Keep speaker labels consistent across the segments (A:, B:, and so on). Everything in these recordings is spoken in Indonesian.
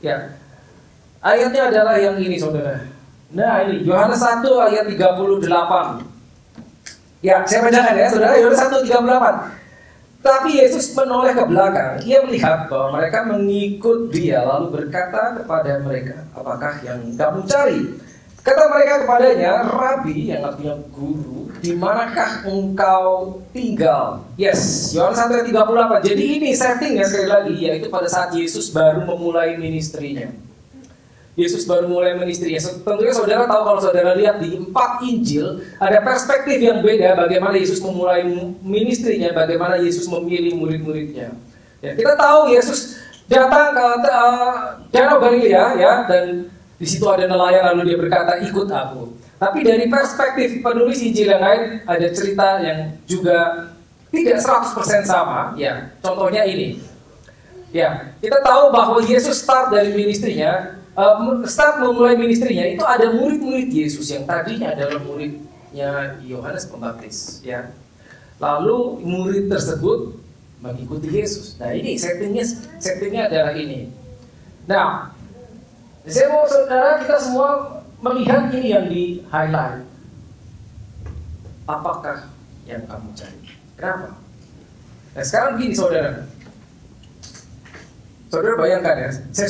A: Ya, ayatnya adalah yang ini saudara. Nah ini Yohanes 1 ayat 38. Ya, saya bacakan ya saudara, Yohanes 1:38. Tapi Yesus menoleh ke belakang, ia melihat bahwa mereka mengikut dia, lalu berkata kepada mereka, apakah yang kamu cari? Kata mereka kepadanya, Rabi, yang artinya guru, di manakah engkau tinggal? Yes, Yohanes 1:38. Jadi ini settingnya sekali lagi, yaitu pada saat Yesus baru memulai ministrinya. Yesus baru mulai ministrinya. Tentunya saudara tahu, kalau saudara lihat di 4 Injil, ada perspektif yang beda bagaimana Yesus memulai ministrinya, bagaimana Yesus memilih murid-muridnya. Ya, kita tahu Yesus datang ke Danau Galilea, ya, dan di situ ada nelayan, lalu dia berkata, ikut aku. Tapi dari perspektif penulis Injil yang lain, ada cerita yang juga tidak 100% sama. Ya, contohnya ini. Ya, kita tahu bahwa Yesus start dari ministrinya. Start memulai ministrinya itu ada murid-murid Yesus yang tadinya adalah muridnya Yohanes Pembaptis, ya. Lalu murid tersebut mengikuti Yesus. Nah ini settingnya adalah ini. Nah, saya mau saudara kita semua melihat ini yang di highlight. Apakah yang kamu cari? Kenapa? Nah sekarang begini saudara. Saudara bayangkan ya, saya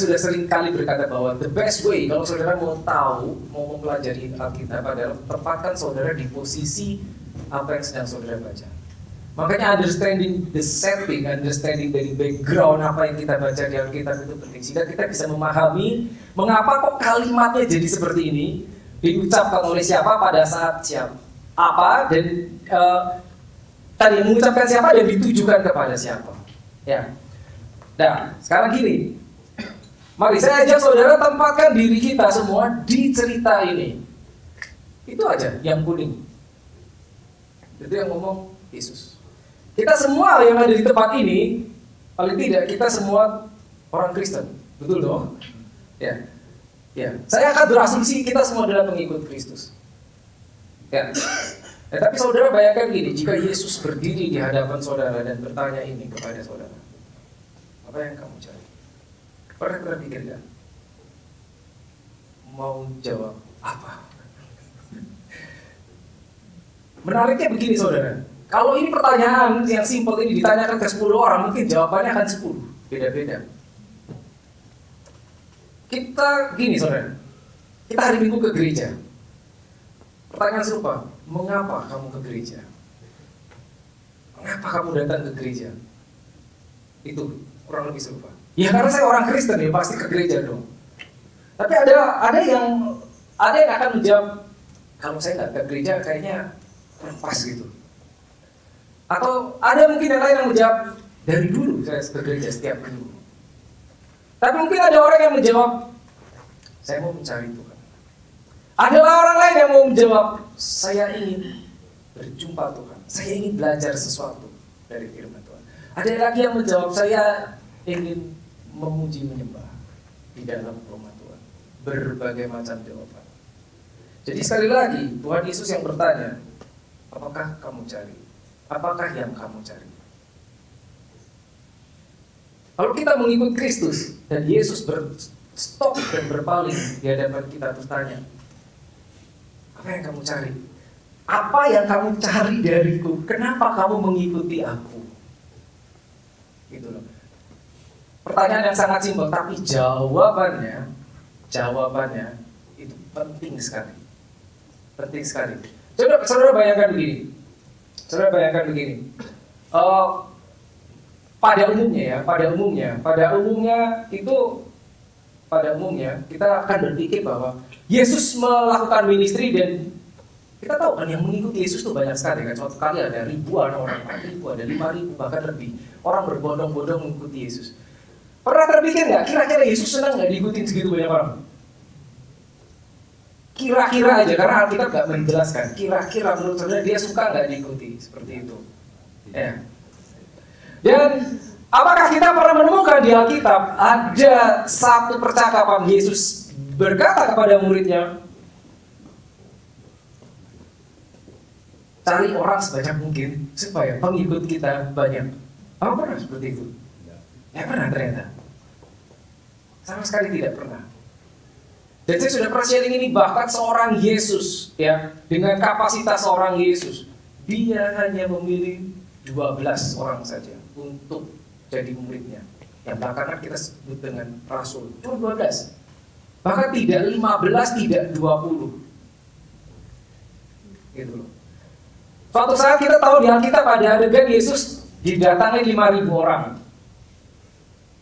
A: sudah sering kali berkata bahwa the best way kalau saudara mau tahu, mau mempelajari Alkitab adalah tempatkan saudara di posisi apa yang sedang saudara baca. Makanya understanding the setting, understanding dari background apa yang kita baca di Alkitab itu penting. Sehingga kita bisa memahami mengapa kok kalimatnya jadi seperti ini, diucapkan oleh siapa pada saat siapa, apa, dan tadi mengucapkan siapa dan ditujukan kepada siapa. Ya. Nah, sekarang gini, mari saya ajak saudara tempatkan diri kita semua di cerita ini. Itu aja yang kuning. Itu yang ngomong Yesus. Kita semua yang ada di tempat ini, paling tidak kita semua orang Kristen, betul dong? Ya, ya. Saya akan berasumsi kita semua adalah pengikut Kristus. Ya. Tapi saudara bayangkan gini, jika Yesus berdiri di hadapan saudara dan bertanya ini kepada saudara. Apa yang kamu cari? Pernah pikir gak? Mau jawab apa? Menariknya begini saudara. Kalau ini pertanyaan yang simpel ini ditanyakan ke 10 orang, mungkin jawabannya akan 10. Beda-beda. Kita gini saudara. Kita hari Minggu ke gereja. Pertanyaan serupa. Mengapa kamu ke gereja? Mengapa kamu datang ke gereja? Itu kurang lebih serupa. Ya karena saya orang Kristen ya pasti ke gereja dong. Tapi ada yang akan menjawab, kalau saya nggak ke gereja kayaknya kurang pas gitu. Atau ada mungkin yang lain yang menjawab, dari dulu saya ke gereja setiap minggu. Tapi mungkin ada orang yang menjawab, saya mau mencari Tuhan. Ada orang lain yang mau menjawab, saya ingin berjumpa Tuhan. Saya ingin belajar sesuatu dari firman Tuhan. Ada lagi yang menjawab, saya ingin memuji menyembah di dalam rumah Tuhan. Berbagai macam jawaban. Jadi sekali lagi, Tuhan Yesus yang bertanya, apakah kamu cari? Apakah yang kamu cari? Kalau kita mengikut Kristus dan Yesus berstop dan berpaling di hadapan kita terus tanya, apa yang kamu cari? Apa yang kamu cari dariku? Kenapa kamu mengikuti aku? Gitu loh. Pertanyaan yang sangat simpel, tapi jawabannya itu penting sekali. Penting sekali. Saudara bayangkan begini. Pada umumnya kita akan berpikir bahwa Yesus melakukan ministry dan kita tahu kan yang mengikuti Yesus itu banyak sekali kan. Suatu kali ada ribuan orang, ada 5.000 bahkan lebih orang berbondong-bondong mengikuti Yesus. Pernah terpikir nggak kira-kira Yesus senang nggak diikutin segitu banyak orang? Kira-kira aja, karena Alkitab nggak menjelaskan. Kira-kira menurut saudara dia suka nggak diikuti seperti itu? Ya. Dan apakah kita pernah menemukan di Alkitab ada satu percakapan Yesus berkata kepada muridnya, cari orang sebanyak mungkin supaya pengikut kita banyak. Apa pernah seperti itu? Ya pernah ternyata. Sama sekali tidak pernah. Dan saya sudah pernah sharing ini, bahkan seorang Yesus, ya, dengan kapasitas seorang Yesus, dia hanya memilih 12 orang saja untuk jadi muridnya. Yang belakangan kita sebut dengan rasul. Cuma 12. Bahkan tidak 15, tidak 20. Gitu loh. Suatu saat kita tahu di Alkitab pada adegan Yesus didatangi 5.000 orang.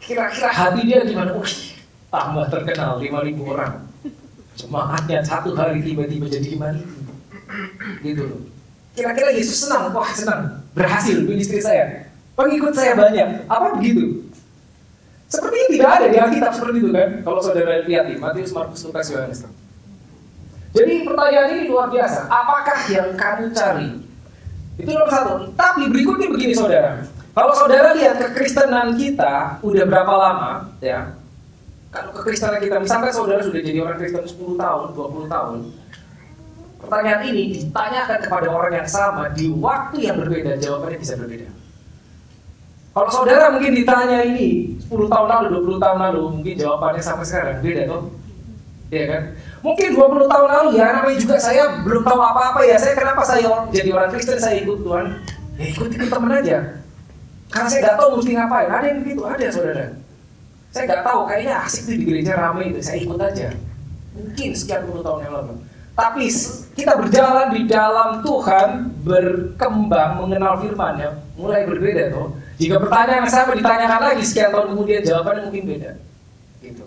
A: Kira-kira hati dia gimana? Tambah terkenal 5.000 orang. Jemaatnya satu hari tiba-tiba jadi 5.000. Gitu loh. Kira-kira Yesus senang? Wah, senang. Berhasil ministry saya. Pengikut saya banyak. Apa begitu? Sepertinya tidak ada di Alkitab seperti itu kan? Kalau saudara lihat di Matius, Markus, Lukas, Yohanes. Jadi pertanyaan ini luar biasa. Apakah yang kamu cari? Itu nomor satu. Tapi berikutnya begini saudara. Kalau saudara lihat kekristenan kita udah berapa lama, ya? Kalau kekristenan kita, misalkan saudara sudah jadi orang Kristen 10 tahun, 20 tahun. Pertanyaan ini ditanyakan kepada orang yang sama di waktu yang berbeda, jawabannya bisa berbeda. Kalau saudara mungkin ditanya ini 10 tahun lalu, 20 tahun lalu, mungkin jawabannya sampai sekarang beda toh? Iya kan? Mungkin 20 tahun lalu ya, namanya juga saya belum tahu apa-apa ya. Kenapa saya jadi orang Kristen, saya ikut Tuhan? Ya ikut teman aja. Karena saya nggak tahu mesti ngapain. Ada yang begitu, ada saudara. Saya nggak tahu, kayaknya asik tuh di gereja ramai itu, saya ikut aja. Mungkin sekian puluh tahun yang lalu. Tapi kita berjalan di dalam Tuhan, berkembang, mengenal firman-Nya, mulai berbeda toh. Jika pertanyaan yang sama ditanyakan lagi sekian tahun kemudian, jawabannya mungkin beda. Gitu.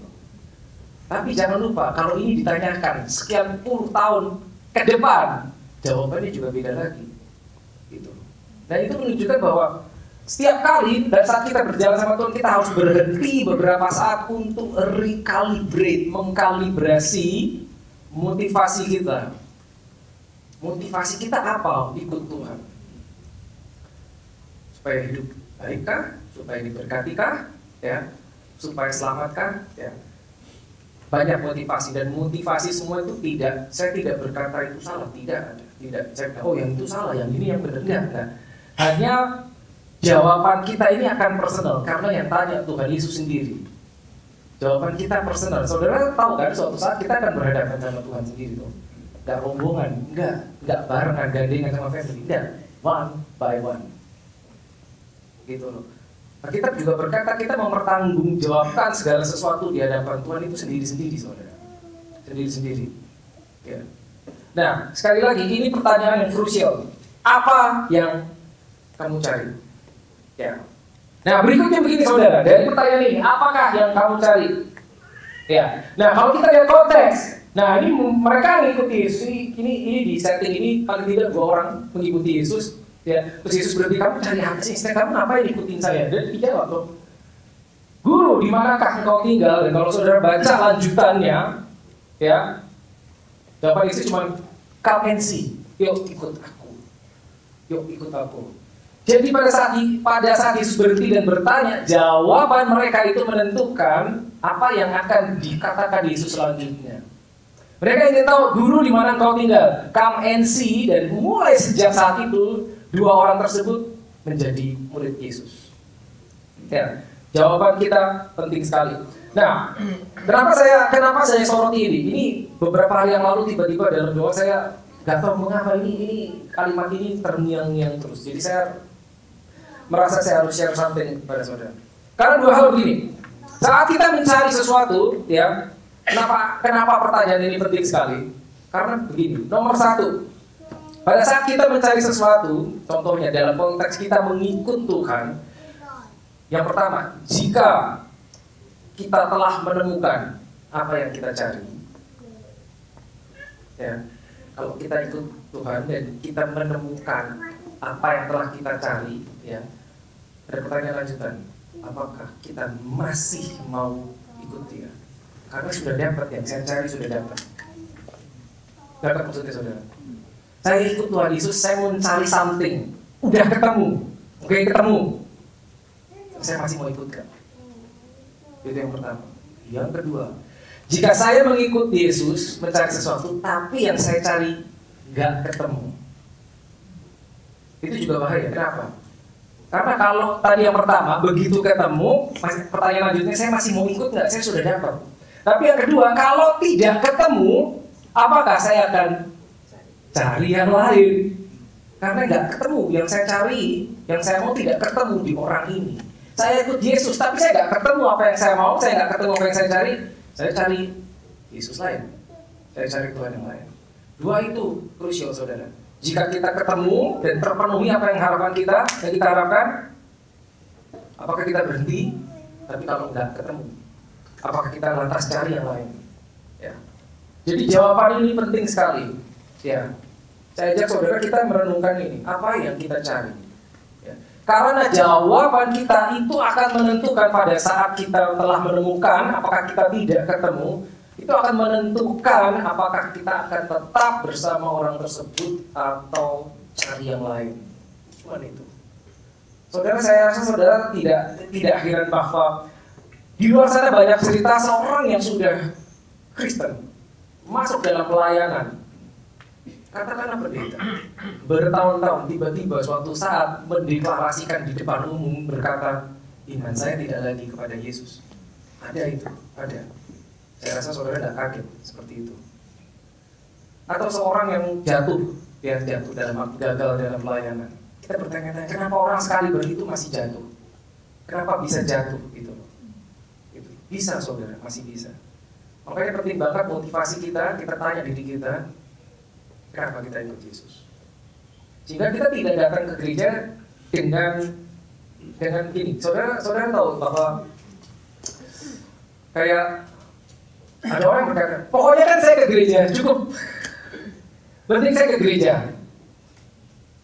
A: Tapi jangan lupa, kalau ini ditanyakan sekian puluh tahun ke depan, jawabannya juga beda lagi. Gitu. Dan itu menunjukkan bahwa setiap kali dan saat kita berjalan sama Tuhan, kita harus berhenti beberapa saat untuk recalibrate, mengkalibrasi motivasi kita. Motivasi kita apa? Ikut Tuhan. Supaya hidup baikkah? Supaya diberkatikah? Ya. Supaya selamatkah? Ya. Banyak motivasi, dan motivasi semua itu tidak, saya tidak berkata itu salah, tidak ada. Tidak, saya kata, oh yang itu salah, yang ini yang benar, enggak. Hanya jawaban kita ini akan personal, karena yang tanya Tuhan Yesus sendiri. Jawaban kita personal. Saudara tahu kan, suatu saat kita akan berhadapan sama Tuhan sendiri loh. Enggak rombongan, enggak barengan, gandengan sama family, enggak. One by one. Gitu loh. Kita juga berkata kita mempertanggungjawabkan segala sesuatu di hadapan Tuhan itu sendiri-sendiri, saudara. Sendiri-sendiri. Ya. Nah, sekali lagi ini pertanyaan yang krusial. Apa yang kamu cari? Ya. Nah, berikutnya begini saudara, dari pertanyaan ini, apakah yang kamu cari? Ya. Nah, kalau kita lihat konteks, nah ini mereka mengikuti Yesus, ini di setting ini paling tidak 2 orang mengikuti Yesus. Ya, terus Yesus berarti kamu cari apa sih? Kamu ngapain ikutin saya? Dan dijawab loh, Guru, di manakah engkau tinggal? Dan kalau saudara baca lanjutannya, ya, jawaban Yesus cuma come and see. Yuk ikut aku. Yuk ikut aku. Jadi pada saat Yesus berhenti dan bertanya, jawaban mereka itu menentukan apa yang akan dikatakan Yesus selanjutnya. Mereka ingin tahu, Guru, di mana engkau tinggal? Come and see. Dan mulai sejak saat itu 2 orang tersebut menjadi murid Yesus. Ya, jawaban kita penting sekali. Nah, kenapa saya soroti ini? Ini beberapa hari yang lalu tiba-tiba dalam doa saya nggak tahu mengapa ini kalimat ini terngiang-ngiang terus. Jadi saya merasa saya harus share something kepada saudara. Karena 2 hal begini. Saat kita mencari sesuatu, ya, kenapa pertanyaan ini penting sekali? Karena begini. Nomor 1. Pada saat kita mencari sesuatu, contohnya dalam konteks kita mengikut Tuhan, yang pertama, jika kita telah menemukan apa yang kita cari, ya, kalau kita ikut Tuhan dan kita menemukan apa yang telah kita cari, ya, ada pertanyaan lanjutan, apakah kita masih mau ikut Dia? Karena sudah dapat yang saya cari, sudah dapat. Dapat maksudnya saudara? Saya ikut Tuhan Yesus, saya mau cari something. Udah ketemu. Oke, ketemu. Saya masih mau ikut kan? Itu yang pertama. Yang kedua, jika saya mengikuti Yesus, mencari sesuatu, tapi yang saya cari nggak ketemu, itu juga bahaya. Kenapa? Karena kalau tadi yang pertama, begitu ketemu, pertanyaan lanjutnya, saya masih mau ikut nggak? Saya sudah dapat. Tapi yang kedua, kalau tidak ketemu, apakah saya akan cari yang lain? Karena nggak ketemu yang saya cari, yang saya mau tidak ketemu di orang ini. Saya ikut Yesus, tapi saya nggak ketemu apa yang saya mau, saya nggak ketemu apa yang saya cari. Saya cari Yesus lain, saya cari Tuhan yang lain. Dua itu krusial, saudara. Jika kita ketemu dan terpenuhi apa yang harapan kita, yang kita harapkan, apakah kita berhenti? Tapi kalau nggak ketemu, apakah kita lantas cari yang lain? Ya. Jadi jawaban ini penting sekali. Ya. Saya ajak saudara kita merenungkan ini, apa yang kita cari. Ya. Karena jawaban kita itu akan menentukan pada saat kita telah menemukan, apakah kita tidak ketemu, itu akan menentukan apakah kita akan tetap bersama orang tersebut atau cari yang lain. Cuma itu. Saudara, saya rasa saudara tidak heran bahwa di luar sana banyak cerita seorang yang sudah Kristen masuk dalam pelayanan. Katakanlah pendeta, bertahun-tahun tiba-tiba suatu saat mendeklarasikan di depan umum berkata, iman saya tidak lagi kepada Yesus. Ada itu, ada. Saya rasa saudara tidak kaget seperti itu. Atau seorang yang jatuh, dia jatuh dalam arti gagal dalam pelayanan. Kita bertanya-tanya, kenapa orang sekali begitu masih jatuh? Kenapa bisa jatuh? Gitu. Bisa saudara, masih bisa. Makanya penting banget motivasi kita tanya diri kita, kenapa kita ikut Yesus? Sehingga kita tidak datang ke gereja dengan gini. Saudara tahu bahwa kayak ada orang berkata, pokoknya kan saya ke gereja, cukup. Penting saya ke gereja.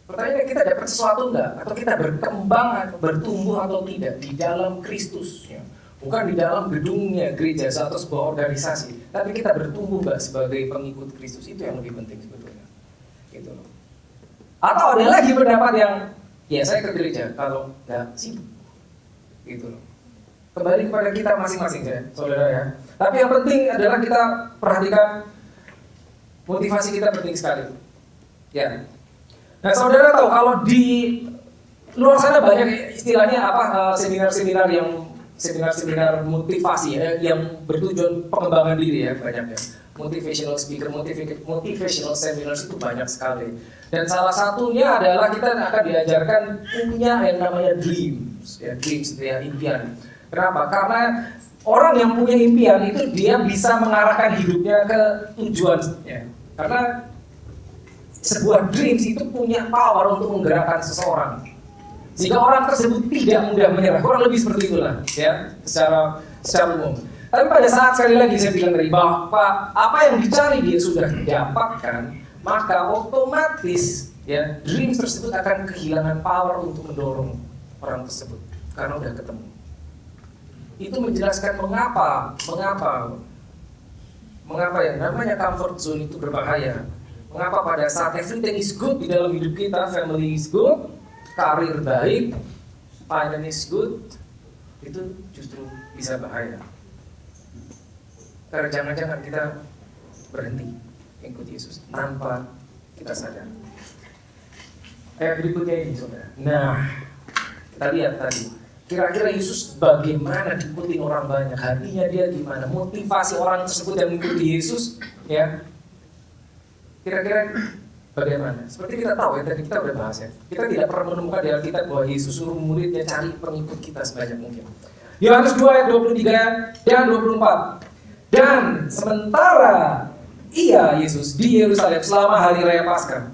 A: Pertanyaannya, kita dapat sesuatu enggak? Atau kita berkembang, atau bertumbuh atau tidak di dalam Kristus? Ya. Bukan di dalam gedungnya gereja atau sebuah organisasi, tapi kita bertumbuh enggak sebagai pengikut Kristus? Itu yang lebih penting sebetulnya. Gitu loh. Atau ada lagi pendapat yang, ya saya ke gereja kalau enggak sibuk. Gitu loh. Kembali kepada kita masing-masing ya, saudara ya. Tapi yang penting adalah kita perhatikan motivasi kita penting sekali. Ya. Nah, saudara tahu kalau di luar sana banyak istilahnya apa seminar-seminar seminar motivasi ya, yang bertujuan pengembangan diri ya, banyak ya. Motivational speaker, motivational seminars itu banyak sekali. Dan salah satunya adalah kita akan diajarkan punya yang namanya dreams, ya, impian. Kenapa? Karena orang yang punya impian itu dia bisa mengarahkan hidupnya ke tujuannya. Karena sebuah dreams itu punya power untuk menggerakkan seseorang. Jika orang tersebut tidak mudah menyerah, kurang lebih seperti itulah, ya, secara umum. Tapi pada saat sekali lagi saya bilang tadi bahwa apa yang dicari dia sudah didapatkan, maka otomatis ya dreams tersebut akan kehilangan power untuk mendorong orang tersebut karena udah ketemu. Itu menjelaskan mengapa yang namanya comfort zone itu berbahaya. Mengapa pada saat everything is good di dalam hidup kita, family is good, karir baik, finance is good, itu justru bisa bahaya. Karena jangan-jangan kita berhenti ikut Yesus tanpa kita sadar. Berikutnya ini saudara. Nah, kita lihat tadi. Kira-kira Yesus bagaimana diikuti orang banyak? Hatinya dia gimana? Motivasi orang tersebut yang mengikuti Yesus, ya? Kira-kira bagaimana? Seperti kita tahu ya, tadi kita udah bahas ya. Kita tidak pernah menemukan di Alkitab bahwa Yesus suruh muridnya cari pengikut kita sebanyak mungkin. Yohanes 2 ayat 23 dan 24. Dan sementara Yesus di Yerusalem selama hari raya Paskah,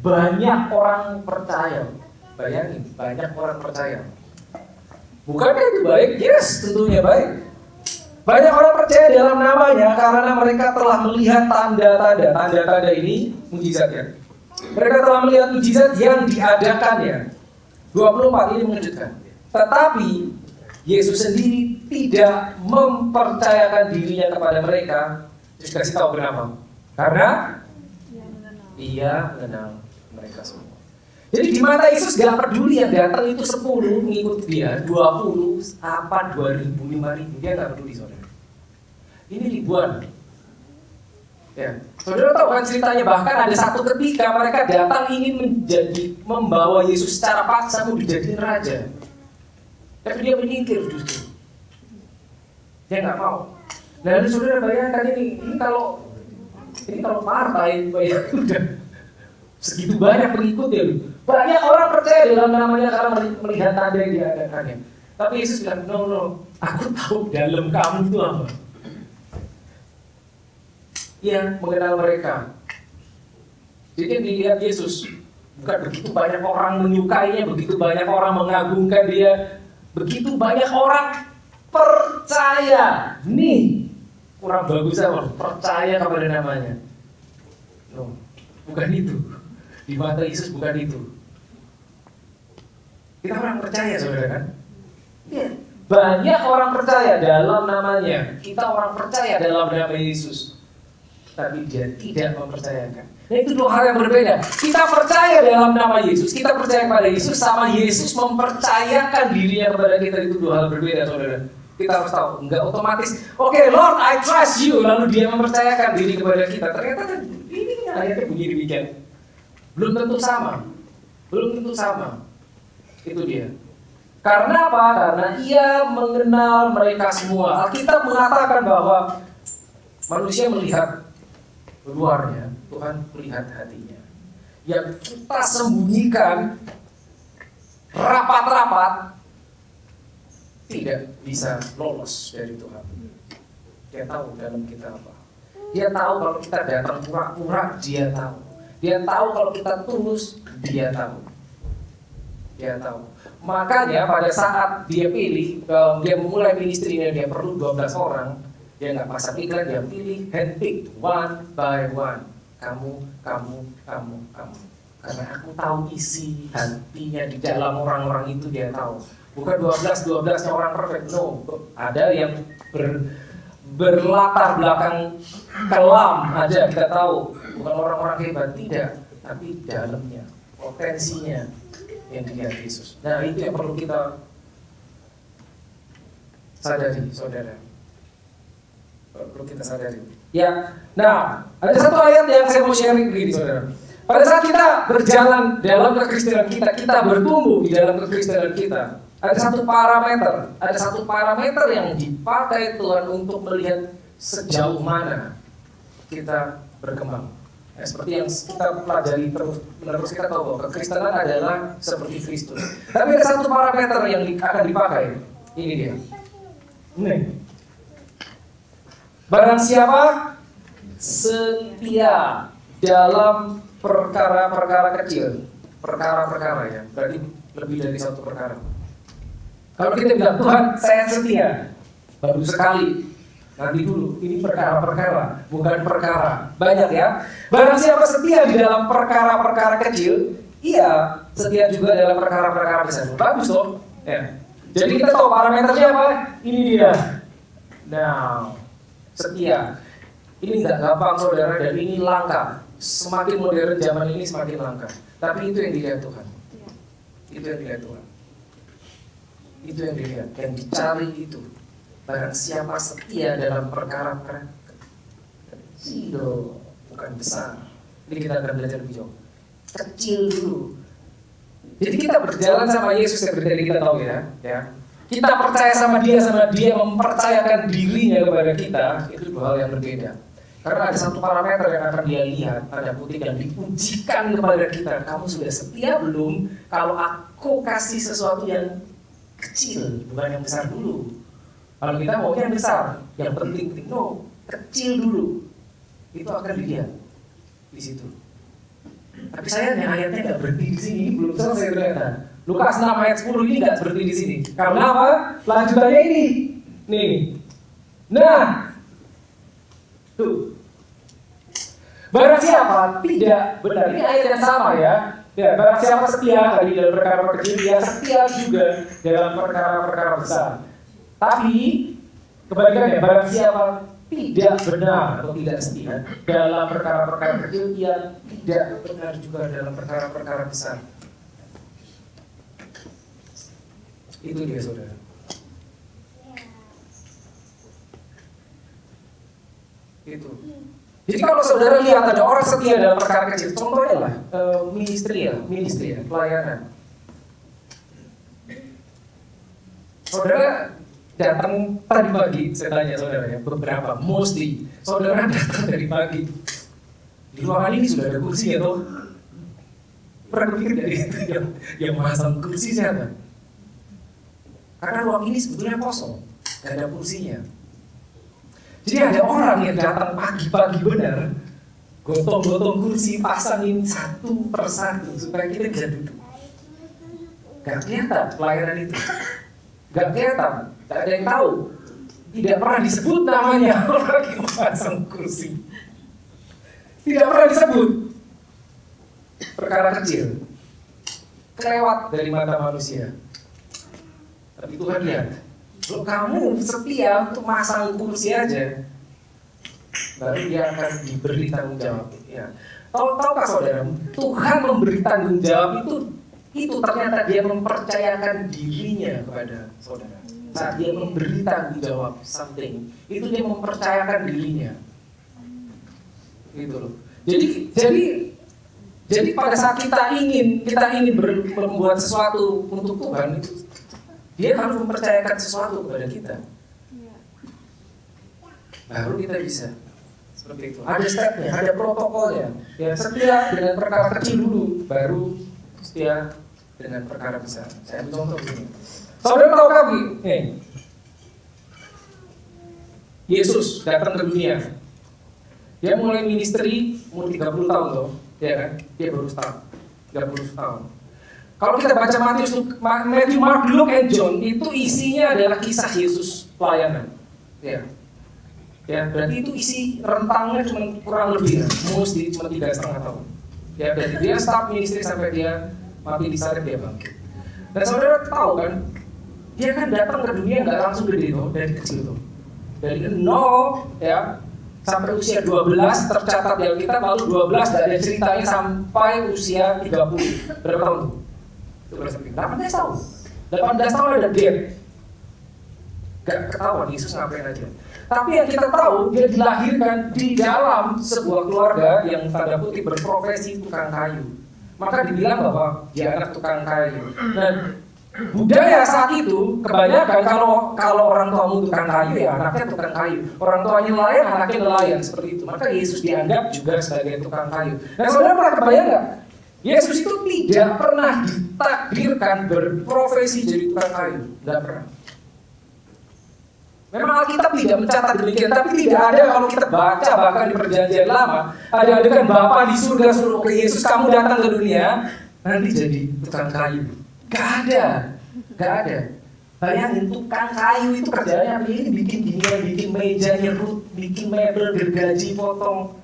A: banyak orang percaya. Bayangin, banyak orang percaya. Bukankah itu baik? Yes, tentunya baik. Banyak orang percaya dalam namanya karena mereka telah melihat tanda-tanda ini mujizat ya. Mereka telah melihat mujizat yang diadakannya. 24 ini mengejutkan. Tetapi Yesus sendiri tidak mempercayakan dirinya kepada mereka. Terus kasih tahu kenapa? Karena Ia mengenal mereka semua. Jadi di mata Yesus gak peduli yang datang itu 10 mengikut dia, 20, apa 2.000, 5.000, dia gak peduli saudara. Ini ribuan. Ya, saudara tahu kan ceritanya, bahkan ada satu ketika mereka datang ingin membawa Yesus secara paksa mau dijadiin raja. Tapi dia menyingkir justru. Dia nggak mau. Nah, lalu saudara bayangkan ini kalau partai udah segitu banyak pengikutnya, banyak orang percaya dalam namanya karena melihat tanda yang diadakannya. Tapi Yesus bilang, no, aku tahu dalam kamu itu apa. Yang mengenal mereka. Jadi yang dilihat Yesus bukan begitu banyak orang menyukainya, begitu banyak orang mengagungkan dia, begitu banyak orang percaya. Nih kurang bagus apa? Percaya kepada namanya. No, bukan itu. Di mata Yesus bukan itu. Kita orang percaya, saudara kan? Ya. Banyak orang percaya dalam namanya. Kita orang percaya dalam nama Yesus. Tapi dia tidak mempercayakan. Nah, itu dua hal yang berbeda. Kita percaya dalam nama Yesus, kita percaya kepada Yesus, sama Yesus mempercayakan dirinya kepada kita, itu dua hal berbeda, saudara. Kita harus tahu, enggak otomatis, oke, Lord, I trust you, lalu dia mempercayakan diri kepada kita. Ternyata ini ayatnya bunyi demikian. Belum tentu sama. Itu dia. Karena apa? Karena ia mengenal mereka semua. Alkitab mengatakan bahwa manusia melihat luarnya, Tuhan melihat hatinya. Yang kita sembunyikan rapat-rapat tidak bisa lolos dari Tuhan. Dia tahu dalam kita apa. Dia tahu kalau kita datang pura-pura, dia tahu. Dia tahu kalau kita tulus, dia tahu. Dia tahu. Makanya pada saat dia pilih, dia memulai ministrinya, dia perlu 12 orang. Dia nggak pasang iklan, dia pilih handpick one by one. Kamu. Karena aku tahu isi hatinya di dalam orang-orang itu, dia tahu. Bukan 12-nya orang perfect, no. Ada yang berlatar belakang kelam aja, kita tahu. Bukan orang-orang hebat, tidak. Tapi dalamnya, potensinya yang dilihat Yesus. Nah, itu yang perlu kita sadari, saudara. Perlu kita sadari. Ya, nah, ada satu ayat yang saya mau sharing begini, saudara. Pada saat kita berjalan dalam kekristenan kita bertumbuh di dalam kekristenan kita, ada satu parameter yang dipakai Tuhan untuk melihat sejauh mana kita berkembang. Ya, seperti yang kita pelajari terus kita tahu bahwa kekristenan adalah seperti Kristus. Tapi ada satu parameter yang akan dipakai. Ini dia. Nih. Barang siapa setia dalam perkara-perkara kecil, perkara-perkara ya, berarti lebih dari satu perkara. Kalau kita bilang, Tuhan saya setia, baru sekali, nanti dulu, ini perkara-perkara, bukan perkara. Banyak ya. Barang siapa setia di dalam perkara-perkara kecil, iya setia juga dalam perkara-perkara besar. Bagus toh? Ya. Jadi kita tahu parameternya apa? Ini dia. Nah, setia. Ini nggak gampang, saudara, dan ini langka. Semakin modern zaman ini semakin langka. Tapi itu yang dilihat Tuhan. Itu yang dilihat Tuhan. Itu yang dilihat, yang dicari itu. Barang siapa setia dalam perkara-perkara kecil, bukan besar. Ini kita akan belajar lebih jauh. Kecil dulu. Jadi kita berjalan sama Yesus seperti yang kita tahu ya. Kita percaya sama dia mempercayakan dirinya kepada kita, itu dua hal yang berbeda. Karena ada satu parameter yang akan dia lihat, tanda kutip yang diujikan kepada kita. Kamu sudah setia belum? Kalau aku kasih sesuatu yang kecil, bukan yang besar dulu. Kalau kita mau yang besar, yang penting, no, kecil dulu. Itu akan dilihat di situ. Tapi sayangnya ayatnya nggak berhenti di sini, belum selesai ternyata. Lukas 6 ayat 10 ini nggak berhenti di sini. Karena apa? Lanjutannya ini. Nih. Nah. Tuh. Barang siapa tidak benar. Ini ayat yang sama ya. Ya, barang siapa setia tadi dalam perkara kecil, dia setia juga dalam perkara-perkara besar. Tapi kebalikannya, barang siapa tidak benar atau tidak setia dalam perkara-perkara kecil, dia tidak benar juga dalam perkara-perkara besar. Itu dia, saudara. Itu. Jadi kalau saudara lihat ada orang setia dalam perkara kecil, contohnya lah ministry ya, pelayanan. Saudara datang tadi pagi, saya tanya saudara ya, beberapa, mostly saudara datang dari pagi. Di ruangan ini sudah ada kursi atau pernah pikir dari itu yang masang kursi siapa? Karena ruang ini sebetulnya kosong, gak ada kursinya. Jadi ada orang yang datang pagi-pagi benar, gotong-gotong kursi, pasangin satu persatu supaya kita bisa duduk. Gak kelihatan pelayanan itu, gak kelihatan, gak ada yang tahu. Tidak pernah disebut namanya orang yang pasang kursi. Tidak pernah disebut. Perkara kecil, kelewat dari mata manusia. Tapi Tuhan lihat, kalau kamu setia untuk masang kursi aja, baru dia akan diberi tanggung jawab. Ya. Tahukah saudara, Tuhan memberi tanggung jawab itu ternyata dia mempercayakan dirinya kepada saudara. Saat dia memberi tanggung jawab something, itu dia mempercayakan dirinya. Gitu loh. Jadi pada saat kita ingin membuat sesuatu untuk Tuhan, dia harus mempercayakan sesuatu kepada kita. Baru kita bisa seperti itu. Ada stepnya, ada protokolnya. Ya, setia dengan perkara kecil dulu, baru setia dengan perkara besar. Saya ambil contoh begini. Saudara tahu kami, Yesus datang ke dunia. Dia mulai ministry umur 30 tahun loh, ya kan? Dia baru start 30 tahun. Kalau kita baca Matthew, Mark, Luke, and John, itu isinya adalah kisah Yesus pelayanan. Ya, berarti itu isi rentangnya cuma kurang lebih, mostly cuma 3,5 tahun. Ya, dari dia start ministry sampai dia mati di salib, dia bangkit. Dan saudara tahu kan, dia kan datang ke dunia nggak langsung gede tuh, dari kecil tuh, dari 0 ya. Sampai usia 12 tercatat di Alkitab, lalu 12 gak ada ceritanya sampai usia 30. Berapa tahun tuh? 18 tahun. 18 tahun ada gap. Gak ketahuan Yesus ngapain aja. Tapi yang kita tahu, dia dilahirkan di dalam sebuah keluarga yang tanda kutip berprofesi tukang kayu. Maka dibilang bahwa dia anak tukang kayu. Dan budaya saat itu kebanyakan kalau orang tuamu tukang kayu, ya anaknya tukang kayu. Orang tuanya nelayan, anaknya nelayan, seperti itu. Maka Yesus dianggap juga sebagai tukang kayu. Nah, saudara pernah kebayang nggak? Yesus itu tidak pernah ditakdirkan berprofesi jadi tukang kayu, nggak pernah. Memang Alkitab tidak mencatat demikian, tapi tidak ada kalau kita baca bahkan di Perjanjian Lama, ada adegan Bapa di surga suruh ke Yesus, kamu datang ke dunia, nanti jadi tukang kayu. Gak ada. Bayangin tukang kayu itu kerjanya apa? Ini bikin ginian, bikin meja, nyerut, bikin mebel, gergaji, potong.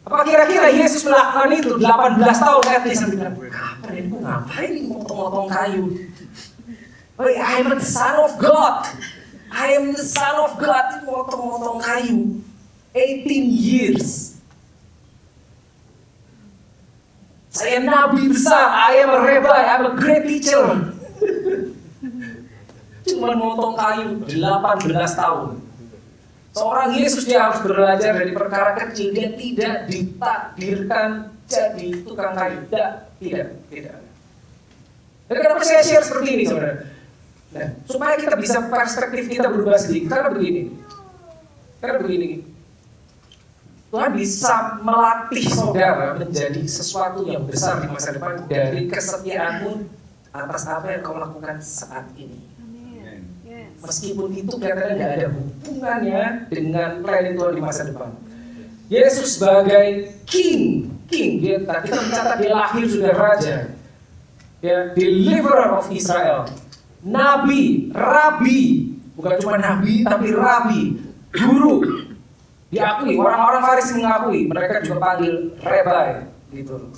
A: Apa kira-kira Yesus melakukan itu 18 tahun at least? Kapan ini? Ngapain ini potong-potong kayu? I am the son of God. I am the son of God. Potong-potong kayu 18 years. Saya nabi besar, I am a rabbi, I am a great teacher. Cuma motong kayu 18 tahun. Seorang Yesus dia harus belajar dari perkara kecil, dia tidak ditakdirkan jadi tukang kayu. Tidak. Dan kenapa saya share seperti ini, saudara? Nah, supaya kita bisa perspektif kita berubah sedikit. Karena begini. Tuhan bisa melatih saudara menjadi sesuatu yang besar di masa depan dari kesetiaanmu atas apa yang kau lakukan saat ini. Meskipun itu kelihatannya tidak ada hubungannya dengan planning Tuhan di masa depan. Yesus sebagai king, kita mencatat dia lahir sudah raja, ya, deliverer of Israel, nabi, rabi, bukan cuma nabi tapi rabi, guru. Diakui, orang-orang Farisi mengakui, mereka juga panggil rabbi, gitu.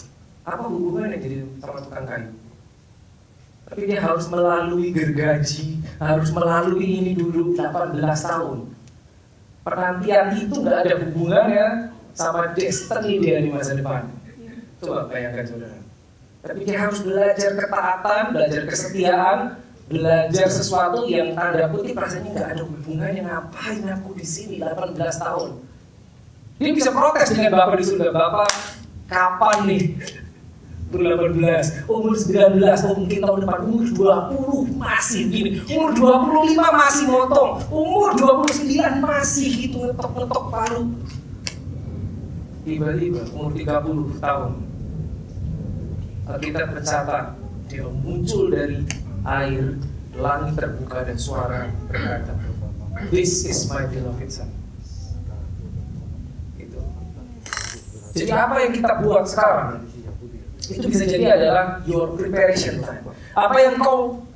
A: Apa hubungannya jadi sama tukang kayu? Tapi dia harus melalui gergaji, harus melalui ini dulu 18 tahun. Penantian itu nggak ada hubungannya sama destiny dia di masa depan. Coba bayangkan saudara. Tapi dia harus belajar ketaatan, belajar kesetiaan, belajar sesuatu yang tanda kutip rasanya nggak ada hubungannya. Ngapain aku di sini 18 tahun? Dia bisa protes dengan Bapak di surga. Bapak, kapan nih? Umur 18, umur 19, mungkin tahun depan umur 20 masih gini, umur 25 masih motong, umur 29 masih gitu ngetok-ngetok palu. Tiba-tiba umur 30 tahun Alkitab mencatat dia muncul dari air, langit terbuka dan suara berkata, "This is my beloved son." Gitu. Jadi apa yang kita buat sekarang itu bisa jadi adalah your preparation time. Apa yang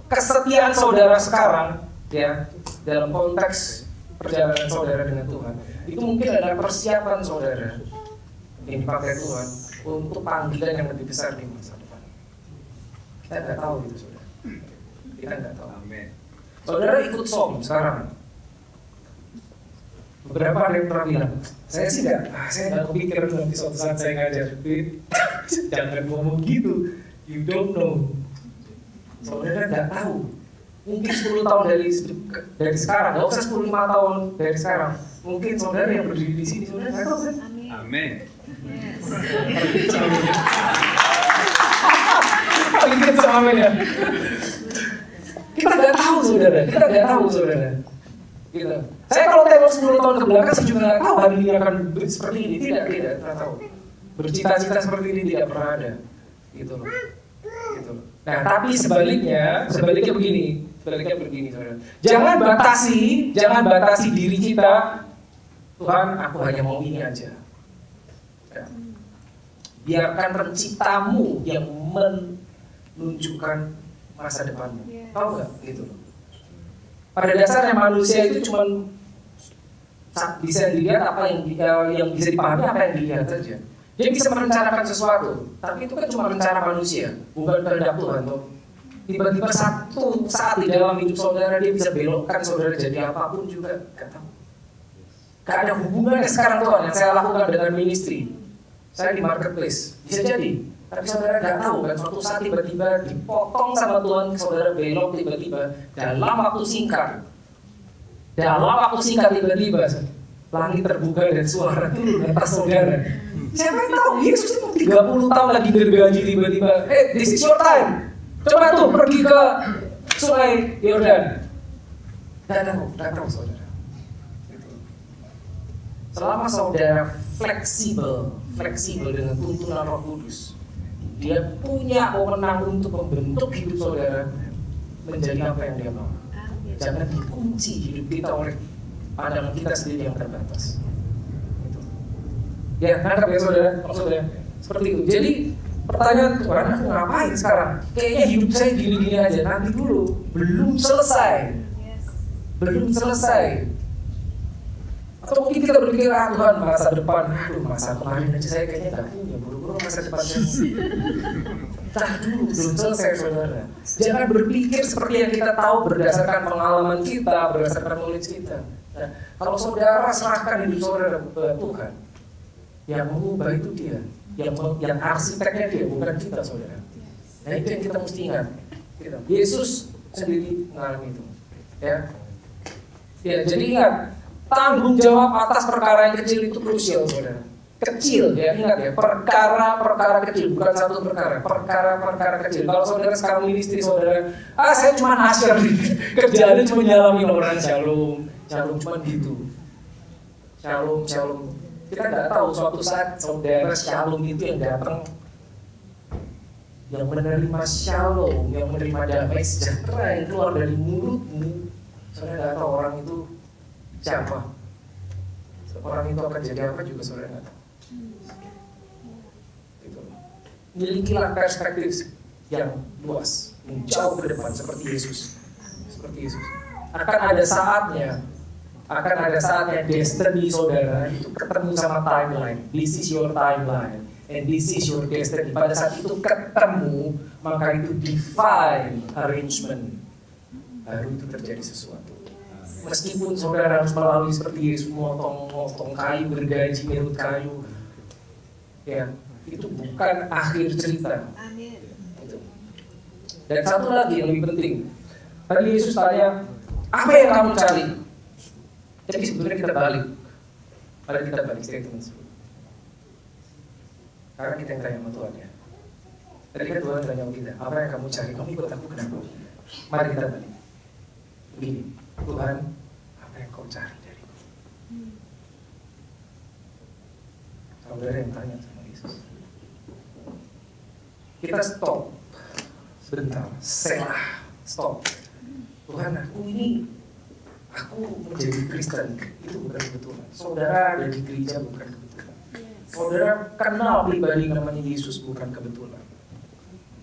A: kesetiaan saudara sekarang ya dalam konteks perjalanan saudara dengan Tuhan itu mungkin adalah persiapan saudara yang dipakai Tuhan untuk panggilan yang lebih besar di masa depan. Kita nggak tahu gitu saudara. Kita nggak tahu. Saudara ikut SOM sekarang. Beberapa ada yang pernah bilang, saya nggak kepikiran nanti suatu saat saya ngajar. Jangan ngomong gitu, you don't know. Saudara nggak tahu. Mungkin 10 tahun dari sekarang, nggak usah 15 tahun dari sekarang. Mungkin saudara yang berdiri di sini, saudara nggak tahu kan?
B: Amin.
A: Kita amin ya. Kita nggak tahu saudara, Gitu. Saya kalau tengok 10 tahun ke belakang, saya juga nggak tahu hari ini akan seperti ini. Tidak pernah tahu. Bercita-cita seperti ini tidak pernah ada. Gitu loh. Nah, tapi sebaliknya begini, saudara. Jangan batasi diri kita. Tuhan, aku hanya mau ini aja. Ya. Biarkan penciptamu yang menunjukkan masa depanmu. Tahu nggak? Gitu loh. Pada dasarnya manusia itu cuma bisa dilihat apa yang bisa dipahami apa yang dilihat saja. Dia bisa merencanakan sesuatu, tapi itu kan cuma rencana manusia, bukan kehendak Tuhan. Tiba-tiba satu saat di dalam hidup saudara dia bisa belokkan saudara jadi apapun juga, nggak tahu. Gak ada hubungannya sekarang Tuhan yang saya lakukan dengan ministry. Saya di marketplace, bisa jadi. Tapi saudara nggak tahu kan suatu saat tiba-tiba dipotong sama Tuhan, saudara belok tiba-tiba dalam waktu singkat tiba-tiba langit terbuka dan suara turun atas saudara. Siapa yang tahu Yesus itu 30 tahun lagi gergaji tiba-tiba, this is your time. Coba tuh pergi ke sungai Yordan. Nggak tahu saudara. Selama saudara fleksibel dengan tuntunan Roh Kudus, dia punya wewenang untuk membentuk hidup saudara menjadi apa yang dia mau. Jangan dikunci hidup kita oleh pandangan kita sendiri yang terbatas. Ya, nangkap ya saudara, maksudnya seperti itu. Jadi pertanyaan Tuhan, aku ngapain sekarang? Kayaknya hidup saya gini-gini aja. Nanti dulu, belum selesai. Atau mungkin kita berpikir, Tuhan masa depan, masa kemarin aja saya kayaknya nggak punya, buru-buru masa depan saya. Dulu, belum selesai saudara. Jangan berpikir seperti yang kita tahu berdasarkan pengalaman kita, berdasarkan knowledge kita. Nah, kalau saudara serahkan hidup saudara ke Tuhan, yang mengubah itu dia, yang arsiteknya dia, bukan kita saudara. Nah itu yang kita mesti ingat. Yesus sendiri mengalami itu. Ya, jadi ingat, tanggung jawab atas perkara yang kecil itu krusial saudara. Kecil ya, ingat ya, perkara kecil, bukan satu perkara kecil. Kalau saudara sekarang ministry saudara, saya cuma asyar, kerjaannya cuma nyalamin orang, shalom cuma gitu. Shalom. Kita nggak tahu suatu saat saudara shalom itu yang datang, yang menerima shalom, yang menerima damai sejahtera yang keluar dari mulutmu. Saudara nggak tahu orang itu siapa. Orang itu akan jadi apa juga saudara nggak tahu. Gitu. Milikilah perspektif yang luas, yang jauh ke depan seperti Yesus. Akan ada saatnya destiny saudara itu ketemu sama timeline. This is your timeline and this is your destiny. Pada saat itu ketemu, maka itu divine arrangement. Baru itu terjadi sesuatu. Meskipun saudara harus melalui seperti Yesus, motong kayu, gergaji, merut kayu, ya itu bukan akhir cerita. Amin. Dan satu lagi yang lebih penting, tadi Yesus tanya, apa yang kamu cari? Jadi sebenarnya kita balik. Mari kita balik statement sebelum. Karena kita yang tanya sama Tuhan ya. Tadi kan Tuhan tanya sama kita, apa yang kamu cari? Kamu ikut aku kenapa? Mari kita balik. Begini, Tuhan, apa yang kau cari dariku? Saudara yang tanya sama Yesus. Kita stop sebentar, selah, stop. Tuhan, aku menjadi Kristen itu bukan kebetulan. Saudara ada di gereja bukan kebetulan. Saudara kenal pribadi namanya Yesus bukan kebetulan.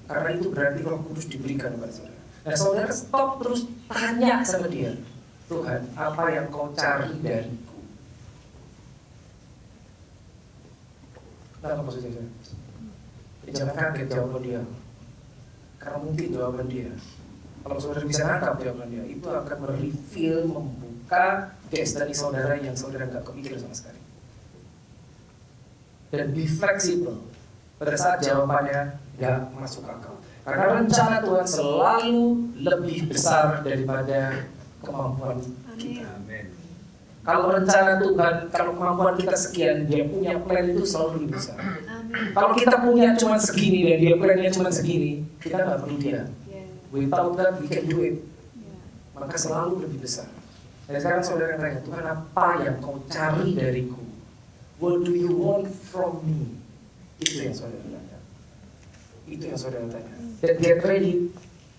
A: Karena itu berarti Roh Kudus diberikan kepada saudara. Nah, saudara stop terus tanya sama dia, Tuhan, apa yang kau cari dariku? Nah, maksudnya saya? Jangan kaget jawaban dia. Karena mungkin jawaban dia, kalau saudara bisa nangkap jawaban dia, itu akan mereveal, membuka destiny saudara yang saudara nggak kepikir sama sekali. Dan be flexible pada saat jawabannya nggak masuk akal. Karena rencana Tuhan selalu lebih besar daripada kemampuan kita. Kalau rencana Tuhan, kalau kemampuan kita sekian, dia punya plan itu selalu lebih besar. Kalau kita punya cuma segini dan dia plannya cuma segini, kita nggak perlu dia. Without that we can do it. Maka selalu lebih besar. Dan sekarang saudara tanya, Tuhan, apa yang kau cari dariku? What do you want from me? Itu yang saudara tanya. Itu yang saudara tanya. Dan get ready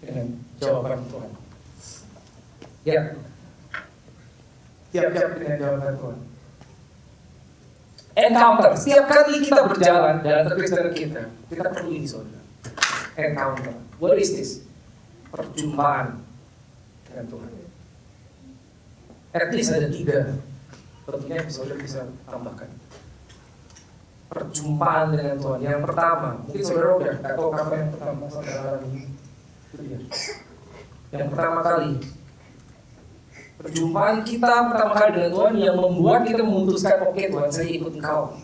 A: dengan jawaban Tuhan. Ya. Siap-siap dengan jawaban Tuhan. Encounter. Setiap kali kita berjalan dalam kekristenan kita perlu ini saudara. Encounter. What is this? Perjumpaan dengan Tuhan. At least ada 3. Tentunya saudara bisa tambahkan. Perjumpaan dengan Tuhan. Yang pertama, mungkin saudara udah nggak tahu apa yang pertama saudara alami. Itu dia. Yang pertama kali, perjumpaan kita pertama kali dengan Tuhan yang membuat kita memutuskan, oke Tuhan, saya ikut Engkau.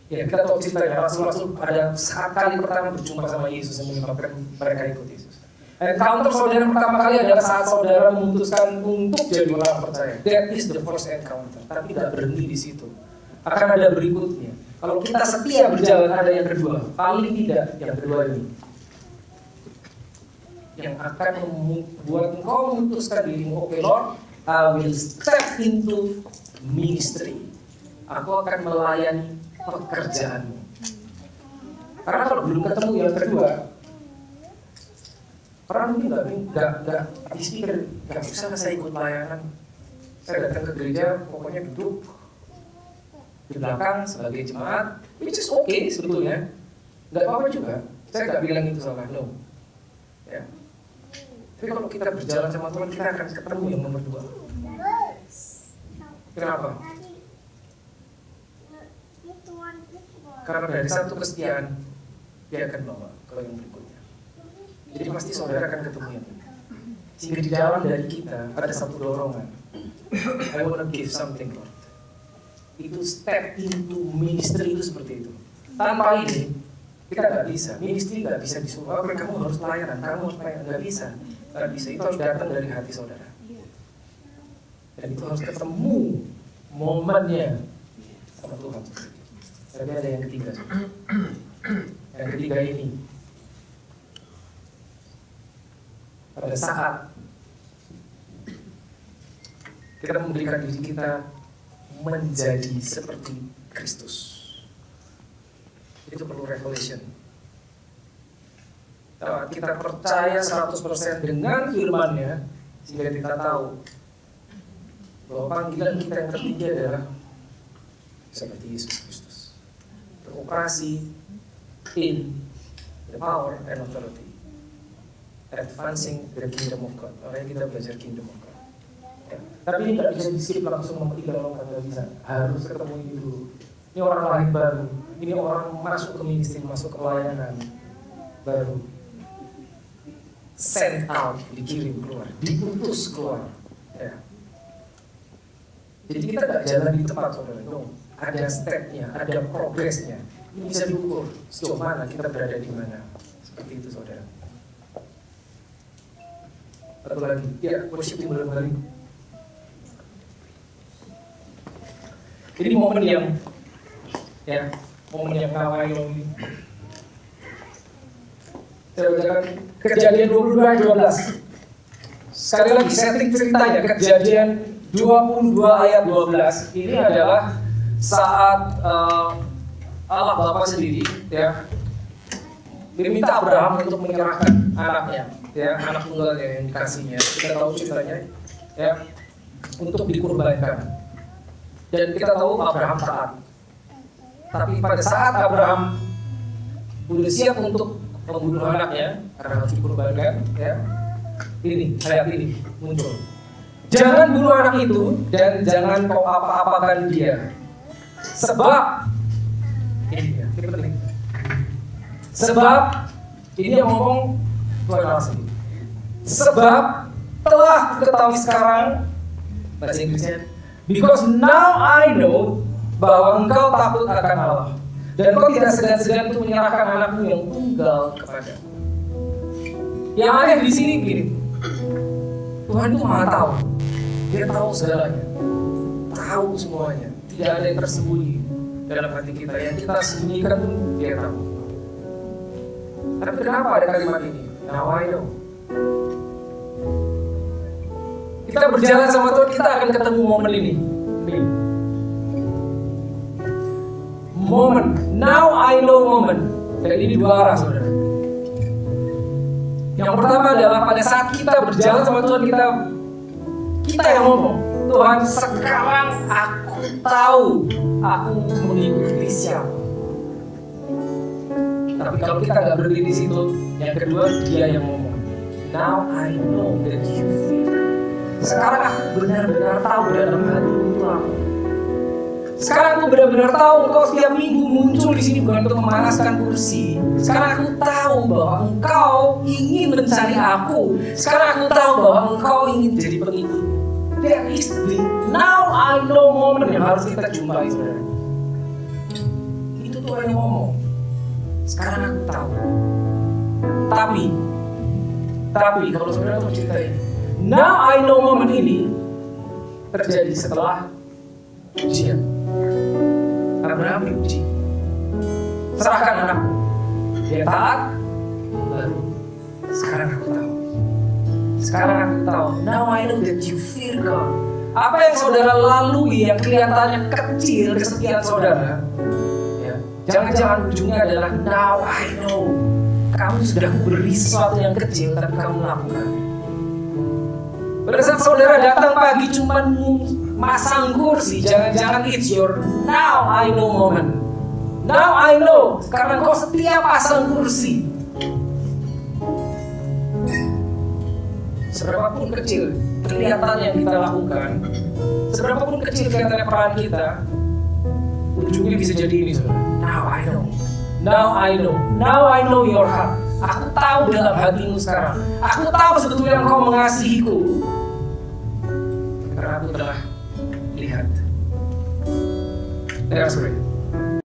A: Ya, kita tahu ceritanya, Rasul-Rasul pada saat kali pertama berjumpa sama Yesus yang menyebabkan mereka ikut Yesus. Encounter saudara pertama kali adalah saat saudara memutuskan untuk jadi orang percaya. That is the first encounter. Tapi tidak berhenti di situ. Akan ada berikutnya. Kalau kita setia berjalan, ada yang kedua. Paling tidak yang kedua ini, yang akan membuat engkau memutuskan dirimu, oke Lord, I will step into ministry. Aku akan melayani pekerjaanmu. Karena kalau belum ketemu yang kedua, orang mungkin nggak pikir, nggak usah saya ikut pelayanan. Saya datang ke gereja, pokoknya duduk di belakang sebagai jemaat, which is okay sebetulnya, nggak apa-apa juga. Saya nggak bilang itu salah, no. Ya. Tapi kalau kita berjalan sama Tuhan, kita akan ketemu yang nomor 2. Kenapa? Karena dari satu kesetiaan, dia akan bawa ke yang berikutnya. Jadi pasti saudara akan ketemu yang ini. Sehingga di dalam dari kita ada satu dorongan. I want to give something, Lord. Itu step into ministry itu seperti itu. Tanpa ini, kita nggak bisa. Ministry nggak bisa disuruh, oh, kamu harus pelayanan, kamu harus pelayanan. Nggak bisa. Nggak bisa. Itu harus datang dari hati saudara. Dan itu harus ketemu momennya sama Tuhan. Tapi ada yang ketiga. Yang ketiga ini, pada saat kita memberikan diri kita menjadi seperti Kristus, itu perlu revelation. Kita percaya 100% dengan firman-Nya, sehingga kita tahu bahwa panggilan kita yang tertinggi adalah seperti Yesus Kristus, beroperasi in the power and authority, advancing the kingdom of God. Makanya kita belajar kingdom of God. Ya. Tapi ini nggak bisa di-skip langsung memetik kalau nggak bisa. Harus ketemu ini dulu. Ini orang lahir baru. Ini orang masuk ke ministry, masuk ke pelayanan baru. Send out, dikirim keluar, diutus keluar. Ya. Jadi kita nggak jalan di tempat saudara. No. Ada stepnya, ada progresnya. Ini bisa diukur sejauh mana kita berada di mana. Seperti itu saudara. Satu lagi, ya worship dimulai kembali. Ini momen yang ngawai ini. Kejadian 22 ayat 12. Sekali lagi setting ceritanya, Kejadian 22 ayat 12 ini adalah saat Allah Bapa sendiri meminta Abraham untuk menyerahkan anaknya, anak tunggalnya yang dikasihnya. Kita tahu ceritanya, untuk dikurbankan. Dan kita tahu Abraham taat. Tapi pada saat Abraham sudah siap untuk membunuh anaknya karena harus dikurbankan, ini ayat ini muncul. Jangan bunuh anak itu dan jangan kau apa-apakan dia. Sebab ini penting. Sebab ini yang ngomong Tuhan Allah sendiri. Sebab telah ketahui sekarang, bahasa Inggrisnya, because now I know bahwa engkau takut akan Allah dan engkau tidak segan-segan untuk menyerahkan anakmu yang tunggal kepada. Yang aneh di sini begini, Tuhan itu Maha tahu, Dia tahu segalanya, tahu semuanya, tidak ada yang tersembunyi dalam hati kita. Yang kita sembunyikan pun Dia tahu. Tapi kenapa ada kalimat ini? Now I know. Kita berjalan sama Tuhan, kita akan ketemu momen ini. Momen, now I know moment. Dan ini dua arah, saudara. Yang pertama adalah pada saat kita berjalan sama Tuhan, kita yang ngomong, Tuhan sekarang aku tahu aku mengikuti siapa. Tapi kalau kita nggak berhenti di situ, yang kedua Dia yang ngomong. Now I know that you feel. Sekarang aku benar-benar tahu dalam hatimu itu apa. Sekarang aku benar-benar tahu engkau setiap minggu muncul di sini bukan untuk memanaskan kursi. Sekarang aku tahu bahwa engkau ingin mencari aku. Sekarang aku tahu bahwa engkau ingin jadi pengikut. That is the now I know moment yang harus kita jumpai, saudara. Itu Tuhan yang ngomong. Sekarang aku tahu. Tapi kalau saudara mau cerita ini, now I know moment ini terjadi setelah ujian. Abraham diuji. Serahkan anakku. Dia taat. Lalu sekarang aku tahu. Now I know that you fear God. Apa yang saudara lalui yang kelihatannya kecil kesetiaan saudara, jangan-jangan ujungnya adalah now I know. Kamu sudah beri sesuatu yang kecil tapi kamu lakukan. Pada saat saudara datang pagi cuma masang kursi, jangan-jangan it's your now I know moment. Now I know, karena kau setia pasang kursi. Seberapapun kecil kelihatan yang kita lakukan, seberapapun kecil kelihatannya peran kita, ujungnya bisa jadi ini, saudara. Now I know. Now I know. Now I know your heart. Aku tahu dalam hatimu sekarang. Aku tahu sebetulnya engkau mengasihiku. Karena aku telah lihat. Let us pray.